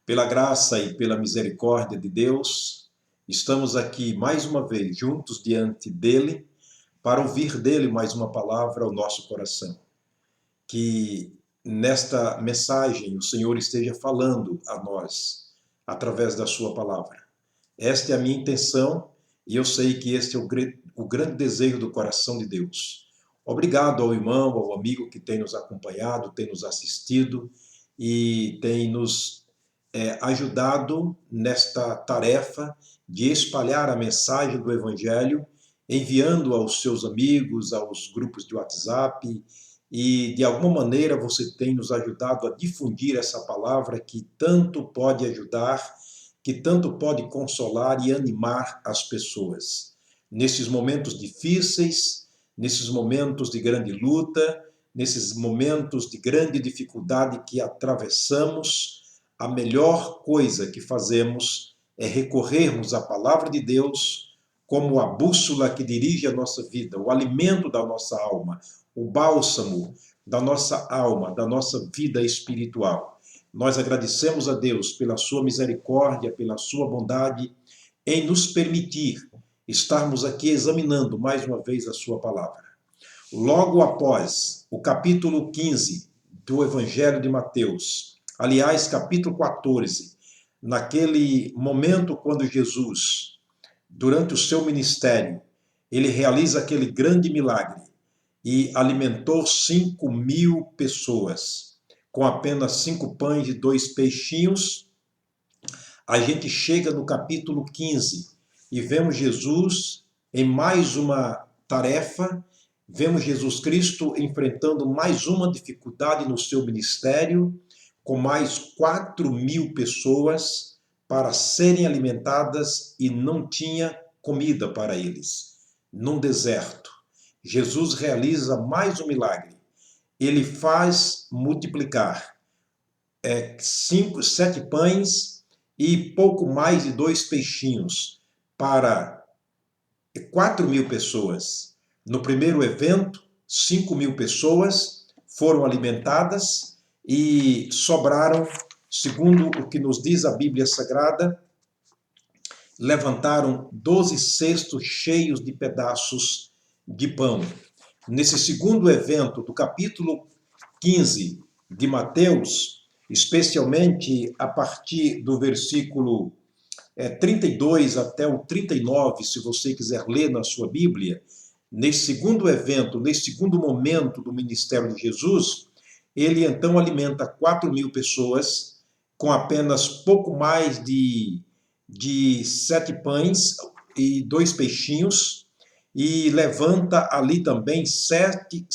Pela graça e pela misericórdia de Deus, estamos aqui mais uma vez juntos diante dele para ouvir dele mais uma palavra ao nosso coração. Que nesta mensagem o Senhor esteja falando a nós através da sua palavra. Esta é a minha intenção e eu sei que este é o grande desejo do coração de Deus. Obrigado ao irmão, ao amigo que tem nos acompanhado, tem nos assistido e tem nos ajudado nesta tarefa de espalhar a mensagem do Evangelho, enviando aos seus amigos, aos grupos de WhatsApp, e de alguma maneira você tem nos ajudado a difundir essa palavra que tanto pode ajudar, que tanto pode consolar e animar as pessoas. Nesses momentos difíceis, nesses momentos de grande luta, nesses momentos de grande dificuldade que atravessamos, a melhor coisa que fazemos é recorrermos à palavra de Deus como a bússola que dirige a nossa vida, o alimento da nossa alma, o bálsamo da nossa alma, da nossa vida espiritual. Nós agradecemos a Deus pela sua misericórdia, pela sua bondade em nos permitir estarmos aqui examinando mais uma vez a sua palavra. Logo após o capítulo 15 do Evangelho de Mateus, aliás, capítulo 14, naquele momento quando Jesus, durante o seu ministério, ele realiza aquele grande milagre e alimentou 5.000 pessoas com apenas 5 pães e 2 peixinhos. A gente chega no capítulo 15 e vemos Jesus em mais uma tarefa, vemos Jesus Cristo enfrentando mais uma dificuldade no seu ministério, com mais 4.000 pessoas para serem alimentadas e não tinha comida para eles. Num deserto, Jesus realiza mais um milagre. Ele faz multiplicar 7 pães e pouco mais de 2 peixinhos para 4.000 pessoas. No primeiro evento, 5.000 pessoas foram alimentadas e sobraram, segundo o que nos diz a Bíblia Sagrada, levantaram 12 cestos cheios de pedaços de pão. Nesse segundo evento do capítulo 15 de Mateus, especialmente a partir do versículo 32 até o 39, se você quiser ler na sua Bíblia, nesse segundo evento, nesse segundo momento do ministério de Jesus, ele então alimenta 4.000 pessoas com apenas pouco mais de 7 pães e 2 peixinhos, e levanta ali também 7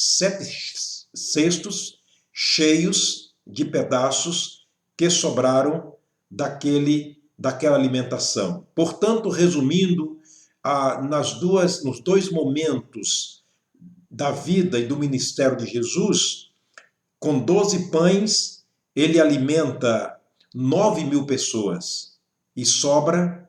cestos cheios de pedaços que sobraram daquela alimentação. Portanto, resumindo, nos dois momentos da vida e do ministério de Jesus, com 12 pães, ele alimenta 9.000 pessoas e sobra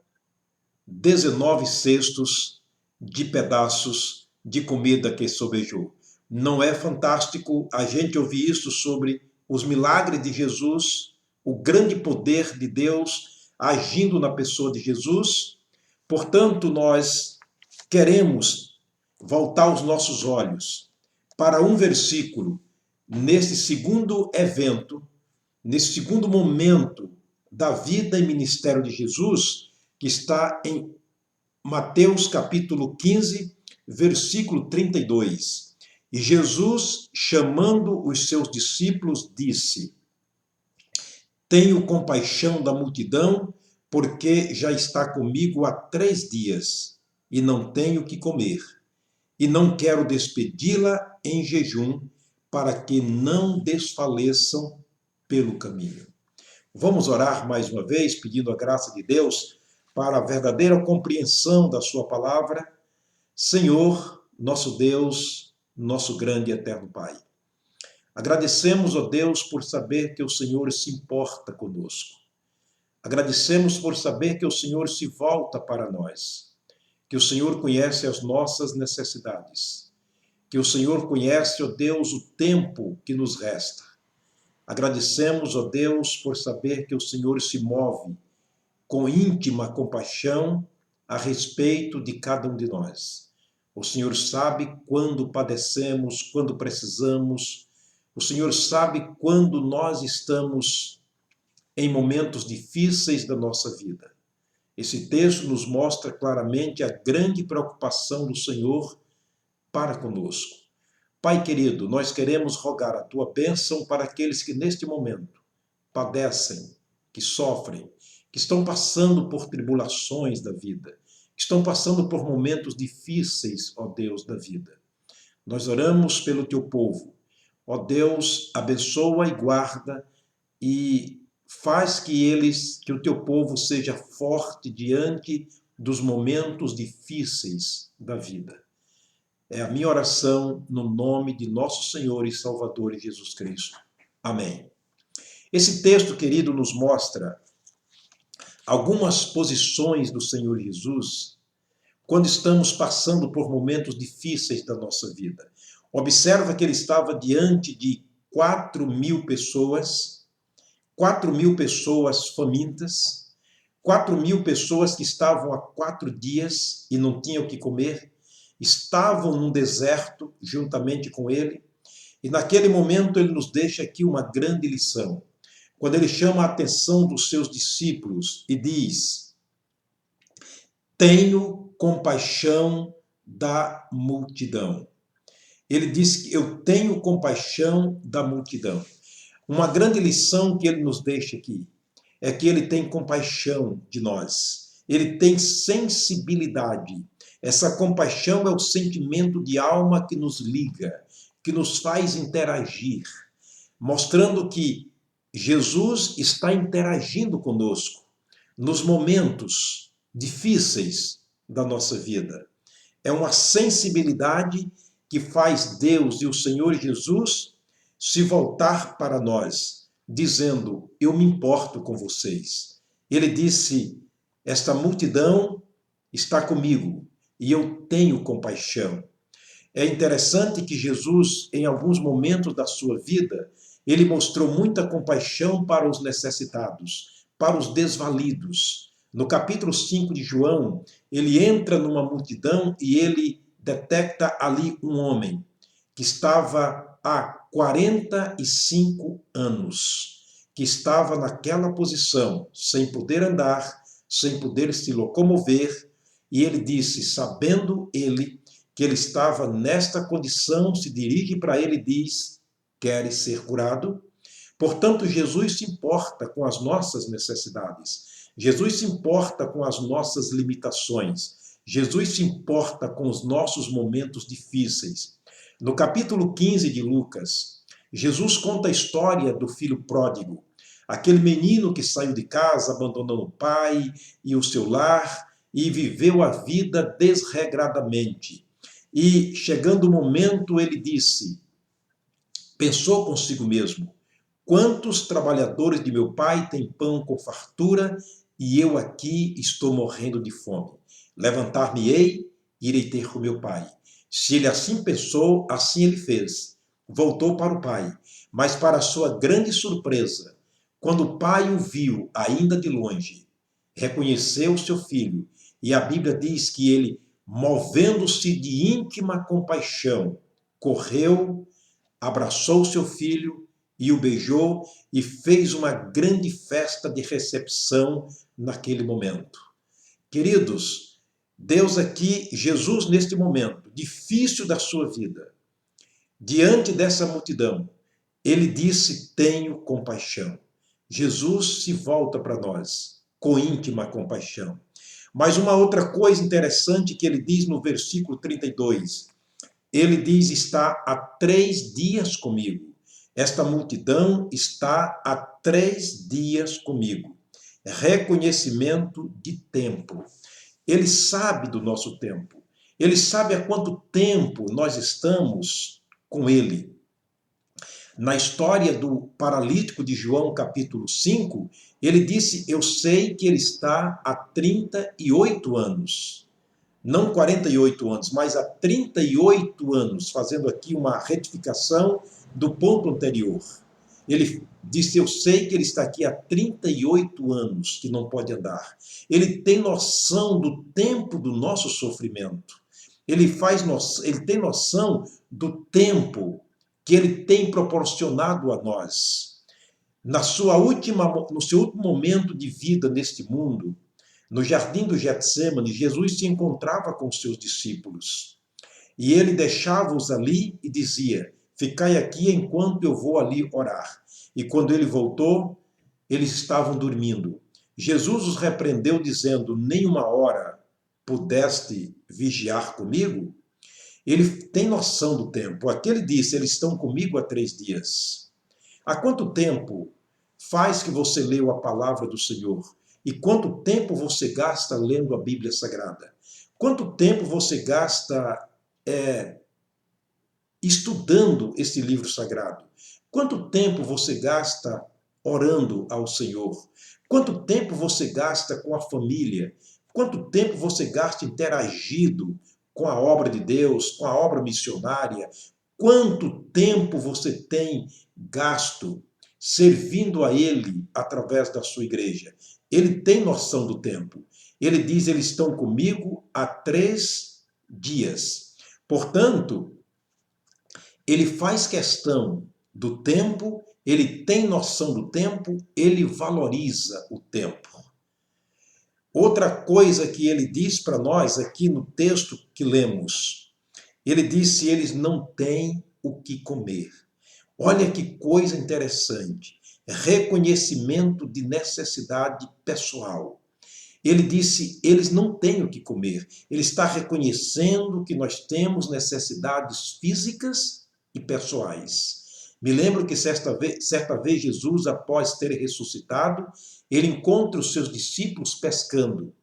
19 cestos de pedaços de comida que sobejou. Não é fantástico a gente ouvir isso sobre os milagres de Jesus, o grande poder de Deus agindo na pessoa de Jesus? Portanto, nós queremos voltar os nossos olhos para um versículo nesse segundo evento, nesse segundo momento da vida e ministério de Jesus, que está em Mateus capítulo 15, versículo 32. E Jesus, chamando os seus discípulos, disse: Tenho compaixão da multidão, porque já está comigo há 3 dias, e não tenho que comer. E não quero despedi-la em jejum, para que não desfaleçam pelo caminho. Vamos orar mais uma vez, pedindo a graça de Deus para a verdadeira compreensão da sua palavra. Senhor, nosso Deus, nosso grande e eterno Pai. Agradecemos, ó Deus, por saber que o Senhor se importa conosco. Agradecemos por saber que o Senhor se volta para nós, que o Senhor conhece as nossas necessidades, que o Senhor conhece, ó Deus, o tempo que nos resta. Agradecemos, ó Deus, por saber que o Senhor se move com íntima compaixão a respeito de cada um de nós. O Senhor sabe quando padecemos, quando precisamos. O Senhor sabe quando nós estamos em momentos difíceis da nossa vida. Esse texto nos mostra claramente a grande preocupação do Senhor para conosco. Pai querido, nós queremos rogar a tua bênção para aqueles que neste momento padecem, que sofrem, que estão passando por tribulações da vida, que estão passando por momentos difíceis, ó Deus, da vida. Nós oramos pelo teu povo. Ó Deus, abençoa e guarda e faz que o teu povo seja forte diante dos momentos difíceis da vida. É a minha oração no nome de nosso Senhor e Salvador Jesus Cristo. Amém. Esse texto, querido, nos mostra algumas posições do Senhor Jesus quando estamos passando por momentos difíceis da nossa vida. Observa que ele estava diante de 4.000 pessoas, 4.000 pessoas famintas, 4.000 pessoas que estavam há 4 dias e não tinham o que comer, estavam num deserto juntamente com ele, e naquele momento ele nos deixa aqui uma grande lição. Quando ele chama a atenção dos seus discípulos e diz: tenho compaixão da multidão. Ele diz que eu tenho compaixão da multidão. Uma grande lição que ele nos deixa aqui é que ele tem compaixão de nós. Ele tem sensibilidade. Essa compaixão é o sentimento de alma que nos liga, que nos faz interagir, mostrando que Jesus está interagindo conosco nos momentos difíceis da nossa vida. É uma sensibilidade que faz Deus e o Senhor Jesus se voltar para nós, dizendo: eu me importo com vocês. Ele disse: esta multidão está comigo e eu tenho compaixão. É interessante que Jesus, em alguns momentos da sua vida, ele mostrou muita compaixão para os necessitados, para os desvalidos. No capítulo 5 de João, ele entra numa multidão e ele detecta ali um homem que estava há 45 anos, que estava naquela posição, sem poder andar, sem poder se locomover, e ele disse, sabendo ele que ele estava nesta condição, se dirige para ele e diz: queres ser curado? Portanto, Jesus se importa com as nossas necessidades. Jesus se importa com as nossas limitações. Jesus se importa com os nossos momentos difíceis. No capítulo 15 de Lucas, Jesus conta a história do filho pródigo, aquele menino que saiu de casa, abandonando o pai e o seu lar e viveu a vida desregradamente. E, chegando o momento, ele disse, pensou consigo mesmo: quantos trabalhadores de meu pai têm pão com fartura e eu aqui estou morrendo de fome? Levantar-me-ei e irei ter com meu pai. Se ele assim pensou, assim ele fez. Voltou para o pai, mas para sua grande surpresa, quando o pai o viu ainda de longe, reconheceu seu filho, e a Bíblia diz que ele, movendo-se de íntima compaixão, correu, abraçou seu filho e o beijou e fez uma grande festa de recepção naquele momento. Queridos, Deus aqui, Jesus neste momento difícil da sua vida, diante dessa multidão, ele disse: tenho compaixão. Jesus se volta para nós com íntima compaixão. Mas uma outra coisa interessante que ele diz no versículo 32, ele diz: está há 3 dias comigo. Esta multidão está há 3 dias comigo. Reconhecimento de tempo. Ele sabe do nosso tempo. Ele sabe há quanto tempo nós estamos com ele. Na história do paralítico de João, capítulo 5, ele disse: eu sei que ele está há 38 anos. Não 48 anos, mas há 38 anos, fazendo aqui uma retificação do ponto anterior. Ele disse, eu sei que ele está aqui há 38 anos que não pode andar. Ele tem noção do tempo do nosso sofrimento. Ele tem noção do tempo que ele tem proporcionado a nós. No seu último momento de vida neste mundo, no jardim do Getsemane, Jesus se encontrava com os seus discípulos. E ele deixava-os ali e dizia, ficai aqui enquanto eu vou ali orar. E quando ele voltou, eles estavam dormindo. Jesus os repreendeu dizendo, nem uma hora pudeste vigiar comigo? Ele tem noção do tempo. Aqui ele disse, eles estão comigo há 3 dias. Há quanto tempo faz que você leu a palavra do Senhor? E quanto tempo você gasta lendo a Bíblia Sagrada? Quanto tempo você gasta estudando esse livro sagrado? Quanto tempo você gasta orando ao Senhor? Quanto tempo você gasta com a família? Quanto tempo você gasta interagindo com a obra de Deus, com a obra missionária? Quanto tempo você tem gasto servindo a Ele através da sua igreja? Ele tem noção do tempo. Ele diz, eles estão comigo há 3 dias. Portanto, ele faz questão do tempo, ele tem noção do tempo, ele valoriza o tempo. Outra coisa que ele diz para nós aqui no texto que lemos, ele disse, eles não têm o que comer. Olha que coisa interessante. Reconhecimento de necessidade pessoal. Ele disse, eles não têm o que comer. Ele está reconhecendo que nós temos necessidades físicas e pessoais. Me lembro que certa vez Jesus, após ter ressuscitado, ele encontra os seus discípulos pescando.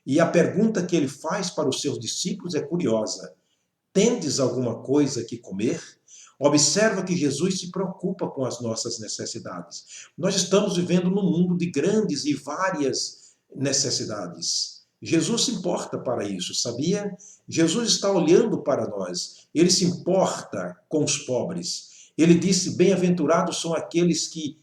E a pergunta que ele faz para os seus discípulos é curiosa. Tendes alguma coisa que comer? Observa que Jesus se preocupa com as nossas necessidades. Nós estamos vivendo num mundo de grandes e várias necessidades. Jesus se importa para isso, sabia? Jesus está olhando para nós. Ele se importa com os pobres. Ele disse, bem-aventurados são aqueles que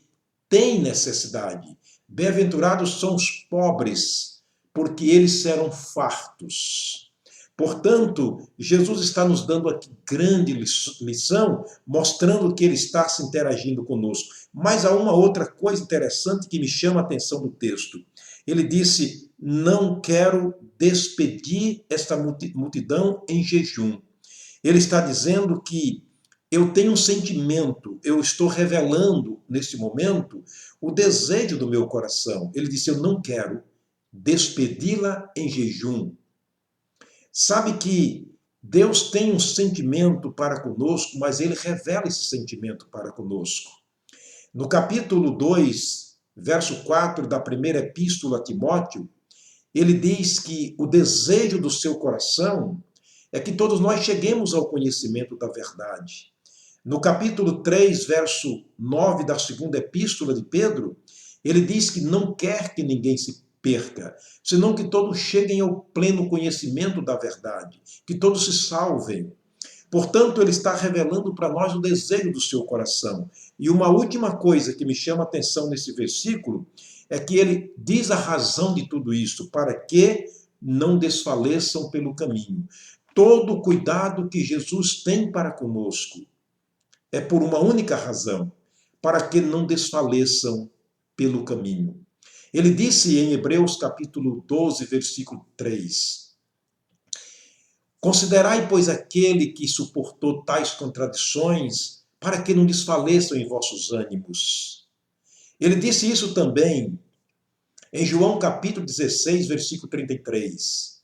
têm necessidade. Bem-aventurados são os pobres, porque eles serão fartos. Portanto, Jesus está nos dando aqui grande lição, mostrando que ele está se interagindo conosco. Mas há uma outra coisa interessante que me chama a atenção do texto. Ele disse, não quero despedir esta multidão em jejum. Ele está dizendo que eu tenho um sentimento, eu estou revelando nesse momento o desejo do meu coração. Ele disse, eu não quero despedi-la em jejum. Sabe que Deus tem um sentimento para conosco, mas ele revela esse sentimento para conosco. No capítulo 2, verso 4 da primeira epístola a Timóteo, ele diz que o desejo do seu coração é que todos nós cheguemos ao conhecimento da verdade. No capítulo 3, verso 9 da segunda epístola de Pedro, ele diz que não quer que ninguém se perca, senão que todos cheguem ao pleno conhecimento da verdade, que todos se salvem. Portanto, ele está revelando para nós o desejo do seu coração. E uma última coisa que me chama a atenção nesse versículo é que ele diz a razão de tudo isso, para que não desfaleçam pelo caminho. Todo o cuidado que Jesus tem para conosco é por uma única razão, para que não desfaleçam pelo caminho. Ele disse em Hebreus capítulo 12, versículo 3, considerai, pois, aquele que suportou tais contradições, para que não desfaleçam em vossos ânimos. Ele disse isso também em João capítulo 16, versículo 33.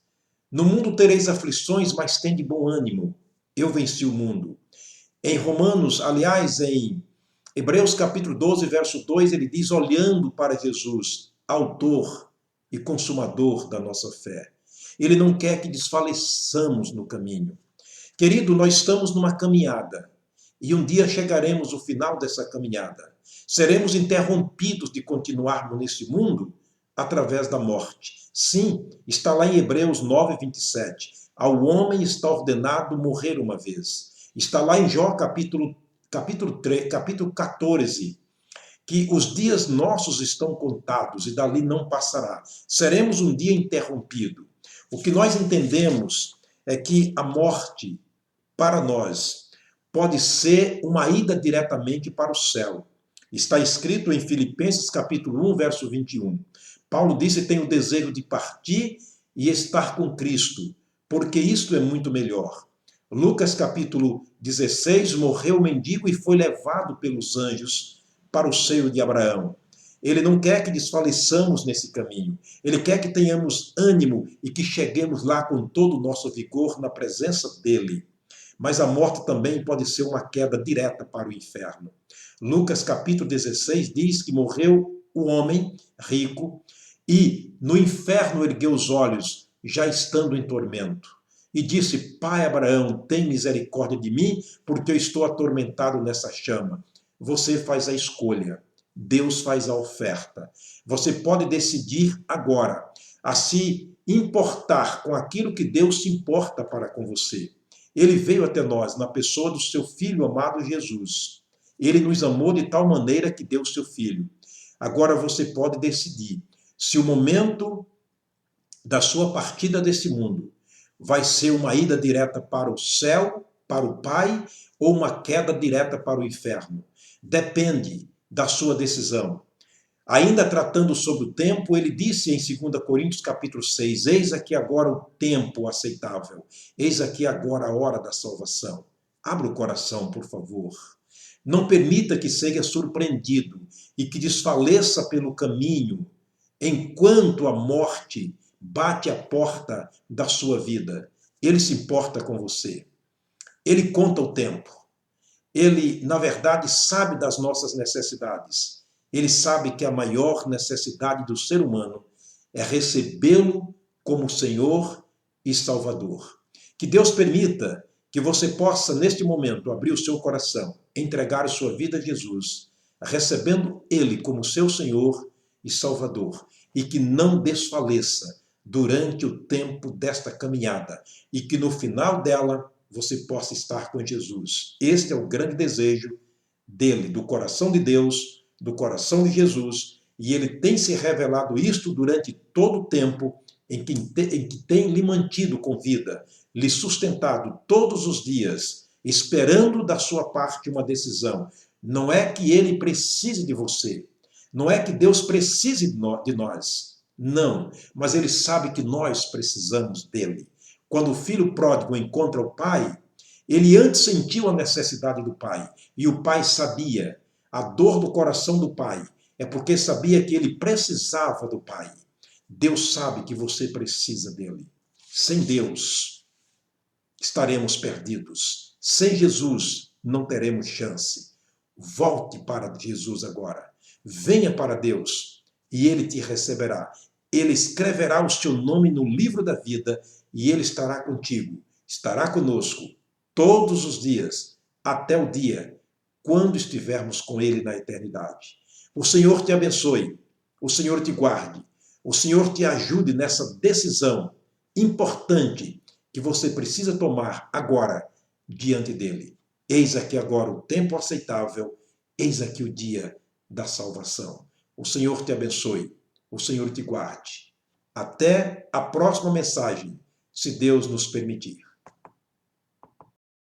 No mundo tereis aflições, mas tende bom ânimo. Eu venci o mundo. Em Romanos, aliás, em Hebreus capítulo 12, verso 2, ele diz, olhando para Jesus, autor e consumador da nossa fé. Ele não quer que desfaleçamos no caminho. Querido, nós estamos numa caminhada e um dia chegaremos ao final dessa caminhada. Seremos interrompidos de continuarmos nesse mundo através da morte. Sim, está lá em Hebreus 9, 27. Ao homem está ordenado morrer uma vez. Está lá em Jó capítulo 14. que os dias nossos estão contados e dali não passará. Seremos um dia interrompido. O que nós entendemos é que a morte, para nós, pode ser uma ida diretamente para o céu. Está escrito em Filipenses capítulo 1, verso 21. Paulo disse: tenho o desejo de partir e estar com Cristo, porque isto é muito melhor. Lucas capítulo 16, morreu o mendigo e foi levado pelos anjos para o seio de Abraão. Ele não quer que desfaleçamos nesse caminho. Ele quer que tenhamos ânimo e que cheguemos lá com todo o nosso vigor na presença dele. Mas a morte também pode ser uma queda direta para o inferno. Lucas capítulo 16 diz que morreu o homem rico e no inferno ergueu os olhos, já estando em tormento. E disse: Pai Abraão, tem misericórdia de mim, porque eu estou atormentado nessa chama. Você faz a escolha. Deus faz a oferta. Você pode decidir agora a se importar com aquilo que Deus se importa para com você. Ele veio até nós na pessoa do seu Filho amado Jesus. Ele nos amou de tal maneira que deu o seu Filho. Agora você pode decidir se o momento da sua partida desse mundo vai ser uma ida direta para o céu, para o Pai, ou uma queda direta para o inferno. Depende da sua decisão. Ainda tratando sobre o tempo, ele disse em 2 Coríntios capítulo 6, eis aqui agora o tempo aceitável, eis aqui agora a hora da salvação. Abra o coração, por favor. Não permita que seja surpreendido e que desfaleça pelo caminho, enquanto a morte bate a porta da sua vida. Ele se importa com você. Ele conta o tempo. Ele, na verdade, sabe das nossas necessidades. Ele sabe que a maior necessidade do ser humano é recebê-lo como Senhor e Salvador. Que Deus permita que você possa, neste momento, abrir o seu coração, entregar a sua vida a Jesus, recebendo Ele como seu Senhor e Salvador, e que não desfaleça durante o tempo desta caminhada, e que no final dela você possa estar com Jesus. Este é o grande desejo dele, do coração de Deus, do coração de Jesus, e ele tem se revelado isto durante todo o tempo em que tem lhe mantido com vida, lhe sustentado todos os dias, esperando da sua parte uma decisão. Não é que ele precise de você, não é que Deus precise de nós, não, mas ele sabe que nós precisamos dele. Quando o filho pródigo encontra o pai, ele antes sentiu a necessidade do pai, e o pai sabia a dor do coração do pai, é porque sabia que ele precisava do pai. Deus sabe que você precisa dele. Sem Deus, estaremos perdidos. Sem Jesus, não teremos chance. Volte para Jesus agora. Venha para Deus e ele te receberá. Ele escreverá o seu nome no livro da vida e ele estará contigo, estará conosco todos os dias, até o dia quando estivermos com ele na eternidade. O Senhor te abençoe, o Senhor te guarde, o Senhor te ajude nessa decisão importante que você precisa tomar agora diante dele. Eis aqui agora o tempo aceitável, eis aqui o dia da salvação. O Senhor te abençoe, o Senhor te guarde. Até a próxima mensagem, se Deus nos permitir.